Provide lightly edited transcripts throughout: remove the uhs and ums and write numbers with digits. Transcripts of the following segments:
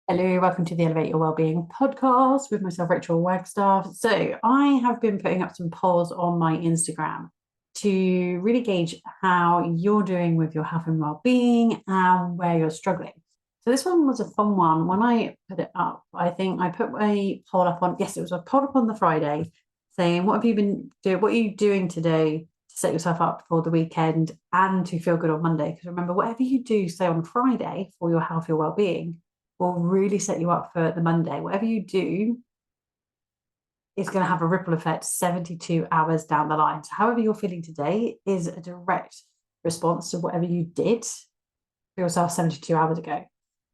Hello, welcome to the Elevate Your Wellbeing podcast with myself, Rachael Wagstaffe. So, I have been putting up some polls on my Instagram to really gauge how you're doing with your health and wellbeing and where you're struggling. So, this one was a fun one. When I put it up, I think I put a poll up on, yes, it was a poll up on the Friday saying, what have you been doing? What are you doing today to set yourself up for the weekend and to feel good on Monday? Because remember, whatever you do, say on Friday for your health, your wellbeing, will really set you up for the Monday. Whatever you do is going to have a ripple effect 72 hours down the line. So, however you're feeling today is a direct response to whatever you did for yourself 72 hours ago.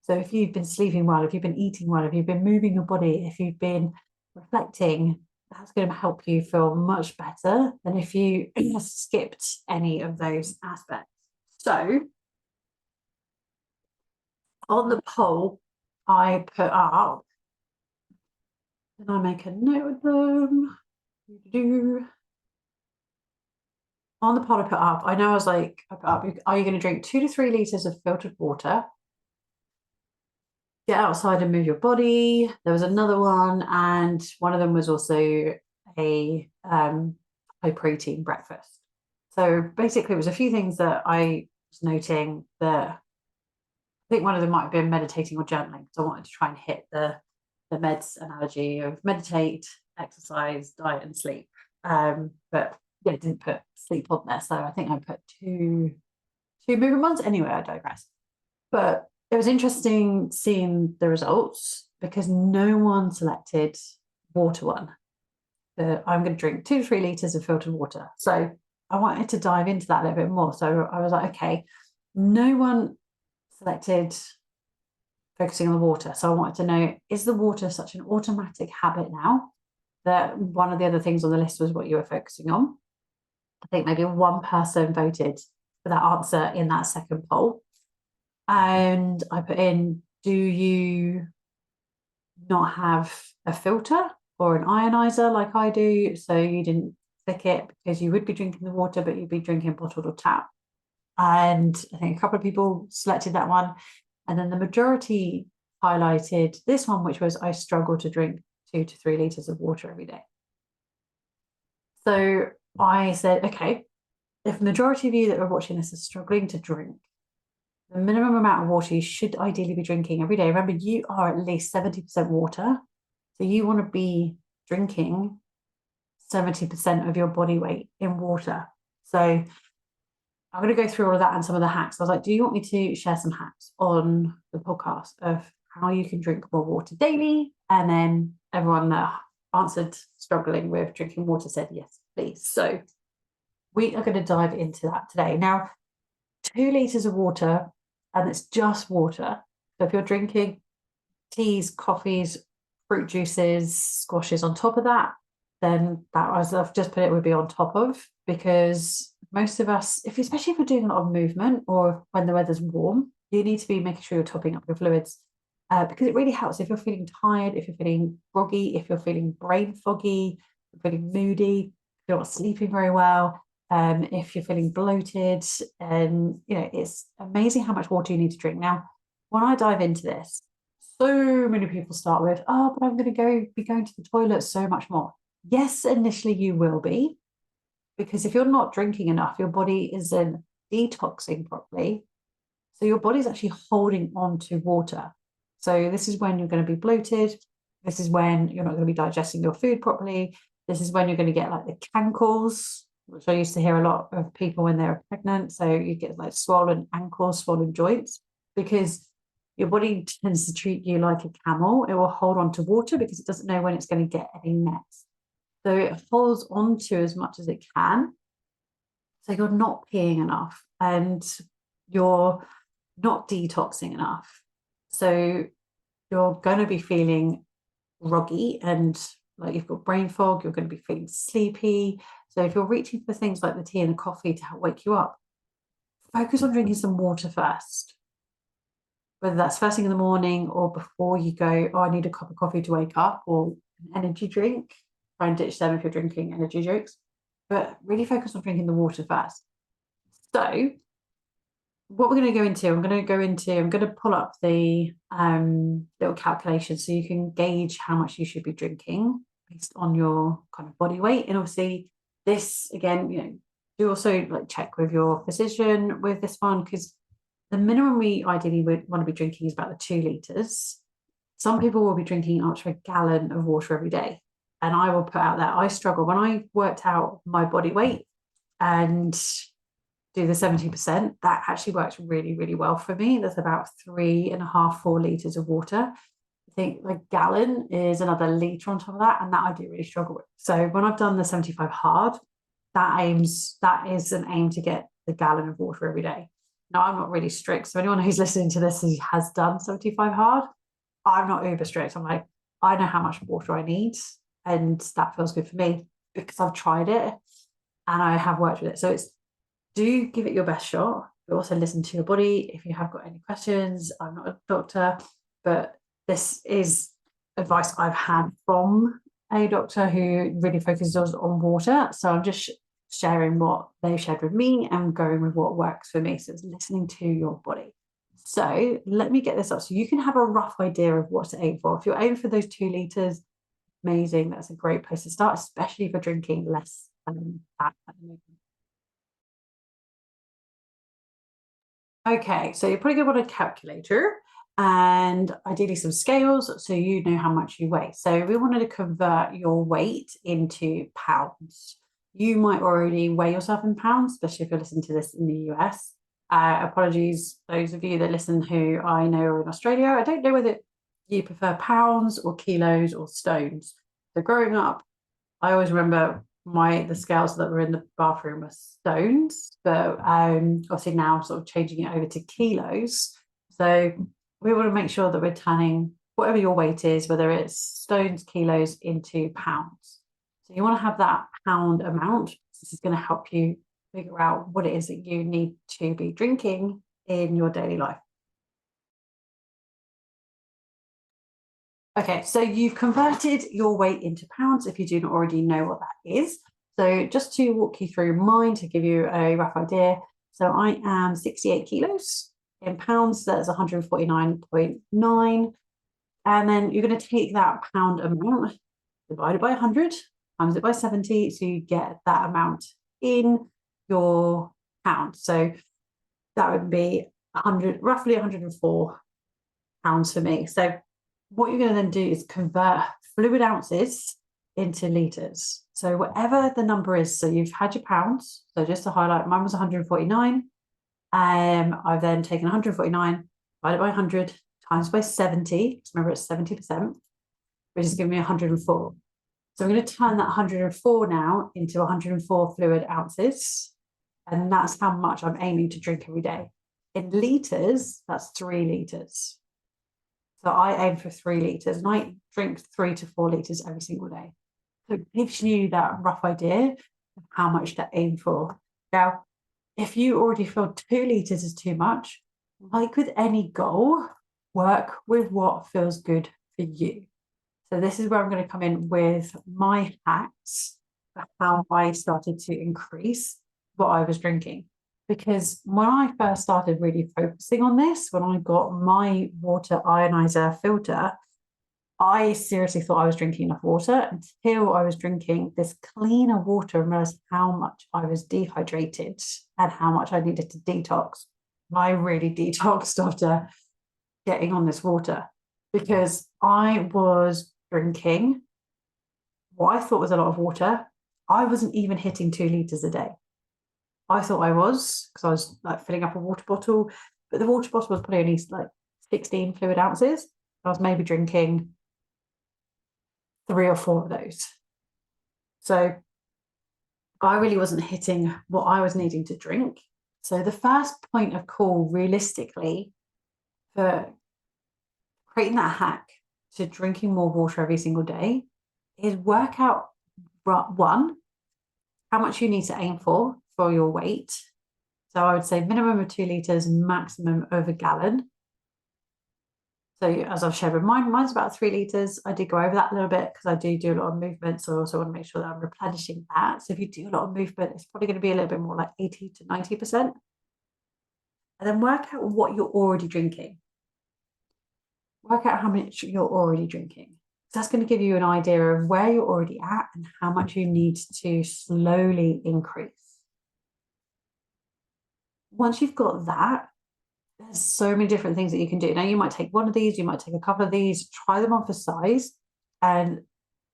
So, if you've been sleeping well, if you've been eating well, if you've been moving your body, if you've been reflecting, that's going to help you feel much better than if you skipped any of those aspects. So, on the poll, I put up, and I make a note of them. On the poll I put up, I know I was like, I put up, are you going to drink 2 to 3 litres of filtered water? Get outside and move your body. There was another one, and one of them was also a high protein breakfast. So basically, it was a few things that I was noting that I think one of them might have been meditating or journaling, because I wanted to try and hit the meds analogy of meditate, exercise, diet, and sleep. But yeah, I didn't put sleep on there, so I think I put two movement ones. Anyway, I digress. But it was interesting seeing the results because no one selected water one. I'm going to drink 2 to 3 litres of filtered water. So I wanted to dive into that a little bit more. So I was like, okay, no one selected focusing on the water. So I wanted to know, is the water such an automatic habit now that one of the other things on the list was what you were focusing on? I think maybe one person voted for that answer in that second poll. And I put in, do you not have a filter or an ionizer like I do? So you didn't click it because you would be drinking the water, but you'd be drinking bottled or tap. And I think a couple of people selected that one. And then the majority highlighted this one, which was I struggle to drink 2 to 3 litres of water every day. So I said, okay, if the majority of you that are watching this are struggling to drink, the minimum amount of water you should ideally be drinking every day. Remember, you are at least 70% water. So you want to be drinking 70% of your body weight in water. So I'm going to go through all of that and some of the hacks. I was like, do you want me to share some hacks on the podcast of how you can drink more water daily? And then everyone answered struggling with drinking water said, yes, please. So we are going to dive into that today. Now, 2 litres of water, and it's just water. So if you're drinking teas, coffees, fruit juices, squashes on top of that, then that, as I've just put it, would be on top of, because most of us, especially if you're doing a lot of movement or when the weather's warm, you need to be making sure you're topping up your fluids because it really helps if you're feeling tired, if you're feeling groggy, if you're feeling brain foggy, if you're feeling moody, if you're not sleeping very well. If you're feeling bloated, and it's amazing how much water you need to drink. Now, when I dive into this, so many people start with, oh, but I'm going to be going to the toilet so much more. Yes, initially you will be, because if you're not drinking enough, your body isn't detoxing properly. So your body's actually holding on to water. So this is when you're going to be bloated. This is when you're not going to be digesting your food properly. This is when you're going to get like the cankles, which I used to hear a lot of people when they were pregnant. So you get like swollen ankles, swollen joints, because your body tends to treat you like a camel. It will hold on to water because it doesn't know when it's going to get any next. So it holds on to as much as it can. So you're not peeing enough and you're not detoxing enough. So you're going to be feeling groggy and like you've got brain fog, you're going to be feeling sleepy. So if you're reaching for things like the tea and the coffee to help wake you up, focus on drinking some water first. Whether that's first thing in the morning or before you go, oh, I need a cup of coffee to wake up, or an energy drink. Try and ditch them if you're drinking energy drinks. But really focus on drinking the water first. So what we're going to go into, I'm going to pull up the little calculation so you can gauge how much you should be drinking based on your kind of body weight. And obviously, this again, do also like check with your physician with this one, because the minimum we ideally would want to be drinking is about the 2 litres. Some people will be drinking up to a gallon of water every day. And I will put out that I struggle when I worked out my body weight and do the 70%, that actually works really, really well for me. That's about 3.5, 4 litres of water. I think a gallon is another litre on top of that, and that I do really struggle with. So when I've done the 75 hard, that is an aim to get the gallon of water every day. Now, I'm not really strict. So anyone who's listening to this has done 75 hard, I'm not uber strict. I'm like, I know how much water I need, and that feels good for me because I've tried it and I have worked with it. So do give it your best shot, but also listen to your body. If you have got any questions, I'm not a doctor, but this is advice I've had from a doctor who really focuses on water. So I'm just sharing what they've shared with me and going with what works for me. So it's listening to your body. So let me get this up so you can have a rough idea of what to aim for. If you're aiming for those 2 litres, amazing. That's a great place to start, especially for drinking less than that at the moment. Okay, so you're probably going to want a calculator and ideally some scales so you know how much you weigh. So we wanted to convert your weight into pounds. You might already weigh yourself in pounds, especially if you're listening to this in the US. Apologies, those of you that listen who I know are in Australia. I don't know whether you prefer pounds or kilos or stones. So growing up, I always remember the scales that were in the bathroom were stones, but obviously now sort of changing it over to kilos. So we want to make sure that we're turning whatever your weight is, whether it's stones, kilos, into pounds. So you want to have that pound amount. This is going to help you figure out what it is that you need to be drinking in your daily life. Okay, so you've converted your weight into pounds if you do not already know what that is. So just to walk you through mine to give you a rough idea. So I am 68 kilos. In pounds, that's 149.9. And then you're going to take that pound amount, divide it by 100, times it by 70, so you get that amount in your pounds. So that would be roughly 104 pounds for me. So what you're going to then do is convert fluid ounces into litres. So whatever the number is, so you've had your pounds. So just to highlight, mine was 149. I've then taken 149, divided by 100, times by 70. Remember, it's 70%, which is giving me 104. So I'm going to turn that 104 now into 104 fluid ounces. And that's how much I'm aiming to drink every day. In litres, that's 3 litres. So I aim for 3 litres and I drink 3 to 4 litres every single day. So it gives you that rough idea of how much to aim for. Now, if you already feel 2 litres is too much, like with any goal, work with what feels good for you. So this is where I'm going to come in with my hacks for how I started to increase what I was drinking. Because when I first started really focusing on this, when I got my water ionizer filter, I seriously thought I was drinking enough water until I was drinking this cleaner water and realized how much I was dehydrated and how much I needed to detox. I really detoxed after getting on this water because I was drinking what I thought was a lot of water. I wasn't even hitting 2 litres a day. I thought I was, because I was like filling up a water bottle, but the water bottle was probably only like 16 fluid ounces. I was maybe drinking 3 or 4 of those. So I really wasn't hitting what I was needing to drink. So the first point of call realistically for creating that hack to drinking more water every single day is work out, one, how much you need to aim for your weight. So I would say minimum of 2 litres, maximum of a gallon. So as I've shared with mine's about 3 litres. I did go over that a little bit because I do a lot of movement. So I also want to make sure that I'm replenishing that. So if you do a lot of movement, it's probably going to be a little bit more like 80 to 90%. And then work out what you're already drinking. Work out how much you're already drinking. That's going to give you an idea of where you're already at and how much you need to slowly increase. Once you've got that, there's so many different things that you can do. Now, you might take one of these, you might take a couple of these, try them on for size, and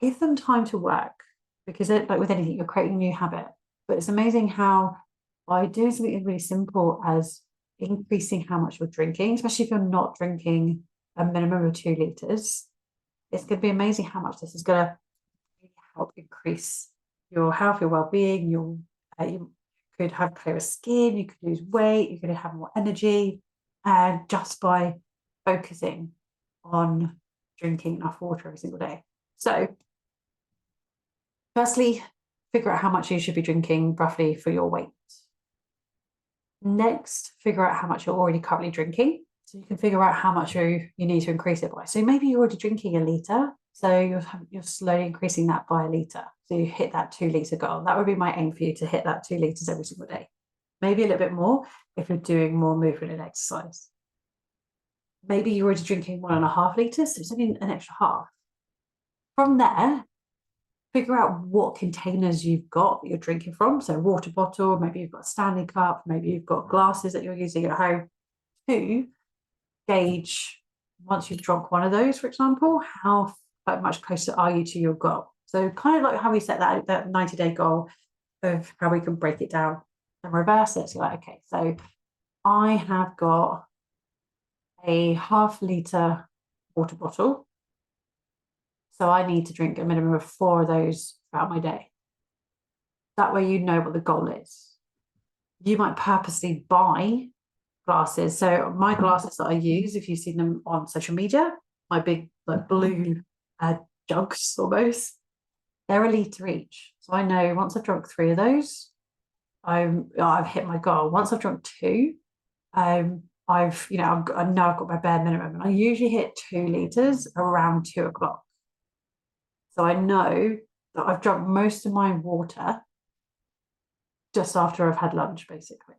give them time to work, because like with anything, you're creating a new habit. But it's amazing how by doing something really simple as increasing how much you're drinking, especially if you're not drinking a minimum of 2 liters, it's going to be amazing how much this is going to really help increase your health, your well-being. You could have clearer skin, you could lose weight, you're going to have more energy, and just by focusing on drinking enough water every single day. So firstly, figure out how much you should be drinking roughly for your weight. Next, figure out how much you're already currently drinking, so you can figure out how much you need to increase it by. So maybe you're already drinking a litre, so you're slowly increasing that by a litre, so you hit that 2 litre goal. That would be my aim for you, to hit that 2 litres every single day. Maybe a little bit more if you're doing more movement and exercise. Maybe you're already drinking 1.5 litres, so it's only an extra half. From there, figure out what containers you've got that you're drinking from. So water bottle, maybe you've got a Stanley cup, maybe you've got glasses that you're using at home, to gauge, once you've drunk one of those, for example, how much closer are you to your goal. So kind of like how we set that 90-day goal, of how we can break it down and reverse it. So you're like, okay, so I have got a 1/2 litre water bottle, so I need to drink a minimum of 4 of those throughout my day. That way you know what the goal is. You might purposely buy glasses. So my glasses that I use, if you've seen them on social media, my big like blue jugs almost, they're a litre each. So I know once I've drunk 3 of those, I've hit my goal. Once I've drunk 2, I know I've got my bare minimum, and I usually hit 2 litres around 2 o'clock. So I know that I've drunk most of my water just after I've had lunch, basically.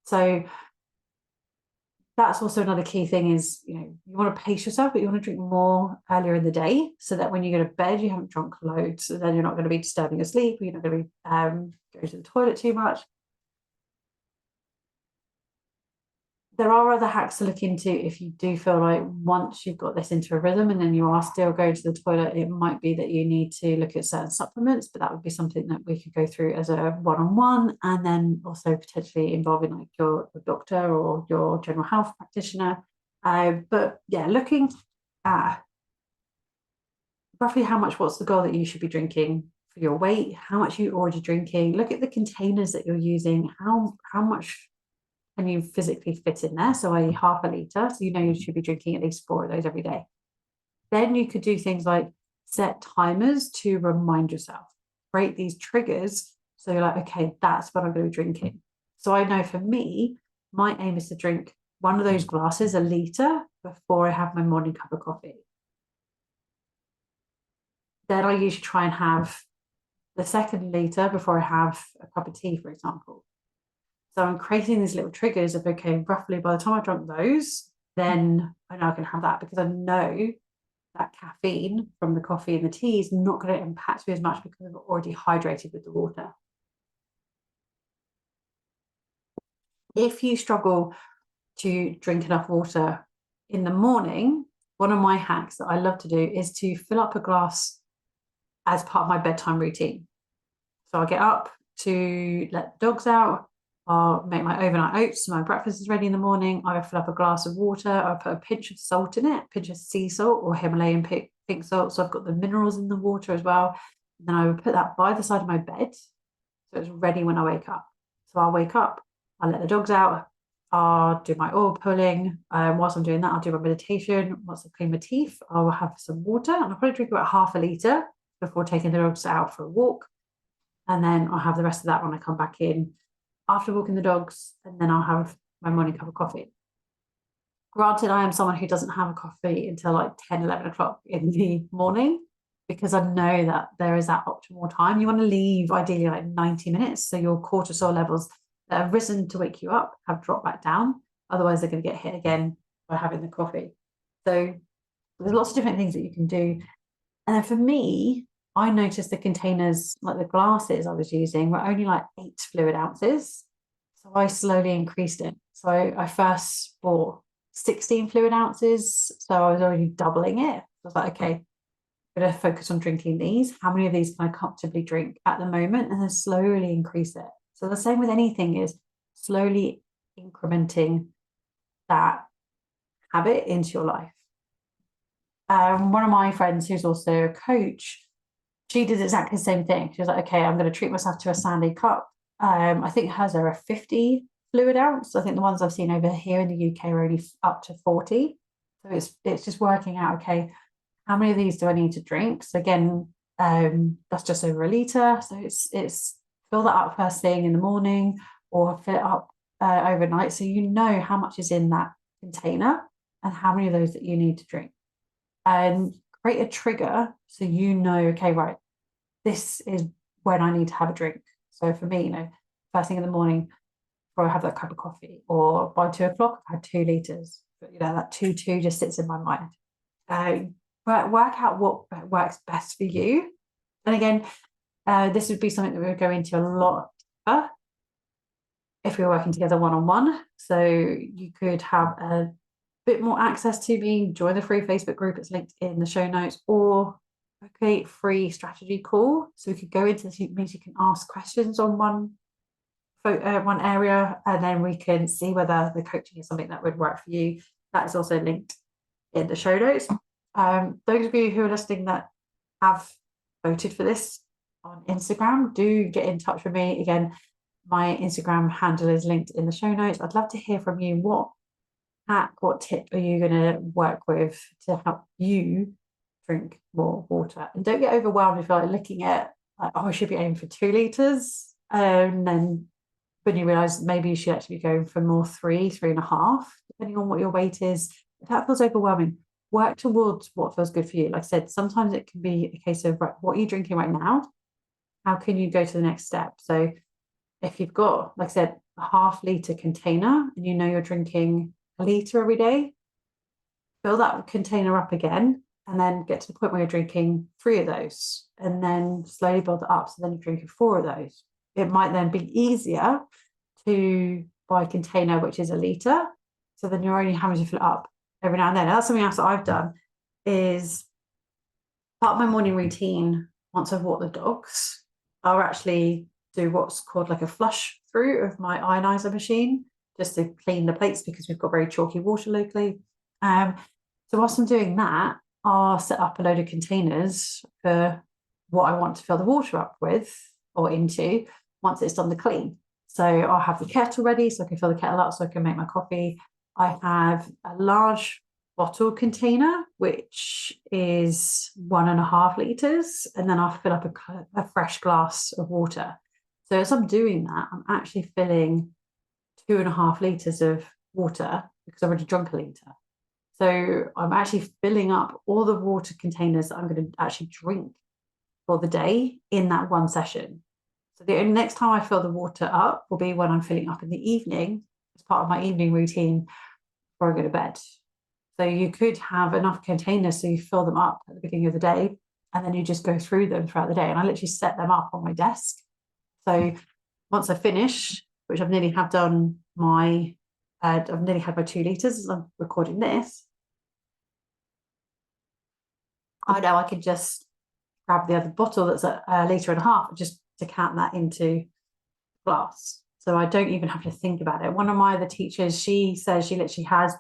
So that's also another key thing is, you want to pace yourself, but you want to drink more earlier in the day, so that when you go to bed, you haven't drunk loads, so then you're not going to be disturbing your sleep, or you're not going to be going to the toilet too much. There are other hacks to look into if you do feel like once you've got this into a rhythm and then you are still going to the toilet, it might be that you need to look at certain supplements, but that would be something that we could go through as a one-on-one, and then also potentially involving like your doctor or your general health practitioner. But yeah, looking at roughly what's the goal that you should be drinking for your weight, how much you're already drinking, look at the containers that you're using, how much can you physically fit in there? So a 1/2 litre, so you should be drinking at least 4 of those every day. Then you could do things like set timers to remind yourself, create these triggers, so you're like, okay, that's what I'm going to be drinking. So I know for me, my aim is to drink one of those glasses, a litre, before I have my morning cup of coffee. Then I usually try and have the second litre before I have a cup of tea, for example. So I'm creating these little triggers of, okay, roughly by the time I've drunk those, then I know I can have that, because I know that caffeine from the coffee and the tea is not going to impact me as much, because I've already hydrated with the water. If you struggle to drink enough water in the morning, one of my hacks that I love to do is to fill up a glass as part of my bedtime routine. So I get up to let the dogs out, I'll make my overnight oats, so my breakfast is ready in the morning. I fill up a glass of water, I put a pinch of salt in it, a pinch of sea salt or Himalayan pink salt, so I've got the minerals in the water as well. And then I would put that by the side of my bed, so it's ready when I wake up. So I'll wake up, I'll let the dogs out, I'll do my oil pulling. Whilst I'm doing that, I'll do my meditation. Once I clean my teeth, I'll have some water, and I'll probably drink about 1/2 litre before taking the dogs out for a walk. And then I'll have the rest of that when I come back in after walking the dogs, and then I'll have my morning cup of coffee. Granted, I am someone who doesn't have a coffee until like 10, 11 o'clock in the morning, because I know that there is that optimal time. You want to leave ideally like 90 minutes, so your cortisol levels that have risen to wake you up have dropped back down. Otherwise, they're going to get hit again by having the coffee. So there's lots of different things that you can do. And then for me, I noticed the containers, like the glasses I was using, were only like 8 fluid ounces. So I slowly increased it. So I first bought 16 fluid ounces. So I was already doubling it. I was like, okay, I'm going to focus on drinking these. How many of these can I comfortably drink at the moment? And then slowly increase it. So the same with anything is slowly incrementing that habit into your life. One of my friends who's also a coach, she did exactly the same thing. She was like, okay, I'm going to treat myself to a Sandy cup. I think hers are a 50 fluid ounce. I think the ones I've seen over here in the UK are only up to 40. So it's just working out, okay, how many of these do I need to drink? So again, that's just over a litre. So it's fill that up first thing in the morning or fill it up overnight. So you know how much is in that container and how many of those that you need to drink. And create a trigger so you know, okay, right, this is when I need to have a drink. So for me, first thing in the morning before I have that cup of coffee, or by 2 o'clock, I've had 2 litres. But that 2 just sits in my mind. But work out what works best for you. And again, this would be something that we would go into a lot if we were working together one-on-one. So you could have a bit more access to me, join the free Facebook group. It's linked in the show notes, or a free strategy call. So we could go into this. It means you can ask questions on one area, and then we can see whether the coaching is something that would work for you. That is also linked in the show notes. Those of you who are listening that have voted for this on Instagram, do get in touch with me. Again, my Instagram handle is linked in the show notes. I'd love to hear from you. What tip are you going to work with to help you drink more water? And don't get overwhelmed if you're like looking at like, oh, I should be aiming for 2 litres. And then when you realise maybe you should actually be going for more 3.5, depending on what your weight is. If that feels overwhelming, work towards what feels good for you. Like I said, sometimes it can be a case of, right, what are you drinking right now? How can you go to the next step? So if you've got, like I said, a half litre container and you know you're drinking a litre every day, fill that container up again and then get to the point where you're drinking 3 of those and then slowly build it up. So then you're drinking 4 of those. It might then be easier to buy a container which is a litre. So then you're only having to fill it up every now and then. And that's something else that I've done is part of my morning routine. Once I've walked the dogs, I'll actually do what's called like a flush through of my ionizer machine, just to clean the plates because we've got very chalky water locally. So whilst I'm doing that, I'll set up a load of containers for what I want to fill the water up with or into once it's done the clean. So I'll have the kettle ready so I can fill the kettle up so I can make my coffee. I have a large bottle container, which is 1.5 litres, and then I'll fill up a fresh glass of water. So as I'm doing that, I'm actually filling 2.5 litres of water because I've already drunk a litre. So I'm actually filling up all the water containers that I'm going to actually drink for the day in that one session. So the only next time I fill the water up will be when I'm filling up in the evening as part of my evening routine before I go to bed. So you could have enough containers so you fill them up at the beginning of the day and then you just go through them throughout the day. And I literally set them up on my desk. So once I finish, which I've nearly have done I've nearly had my 2 litres as I'm recording this, I know I can just grab the other bottle that's a 1.5 litres and just decant that into glass. So I don't even have to think about it. One of my other teachers, she says she literally has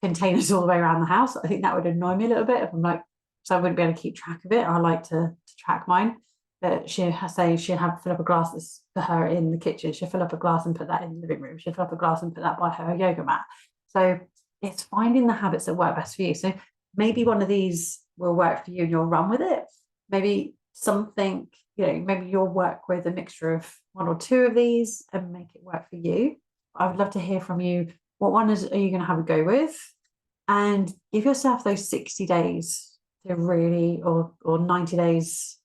containers all the way around the house. I think that would annoy me a little bit if I'm like, so I wouldn't be able to keep track of it. I like to track mine. But she'll have fill up a glass that's for her in the kitchen. She'll fill up a glass and put that in the living room. She'll fill up a glass and put that by her yoga mat. So it's finding the habits that work best for you. So maybe one of these will work for you and you'll run with it. Maybe something, maybe you'll work with a mixture of 1 or 2 of these and make it work for you. I would love to hear from you. What one are you going to have a go with? And give yourself those 60 days to really, or 90 days.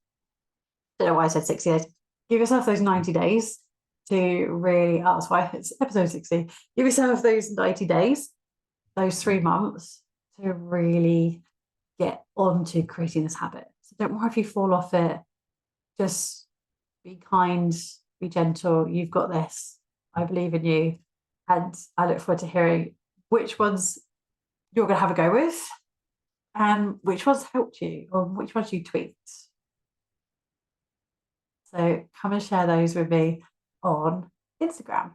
I don't know why I said 60 days. Give yourself those 90 days to really, that's why it's episode 60. Give yourself those 90 days, those 3 months to really get on to creating this habit. So don't worry if you fall off it. Just be kind, be gentle. You've got this. I believe in you. And I look forward to hearing which ones you're going to have a go with and which ones helped you or which ones you tweaked. So come and share those with me on Instagram.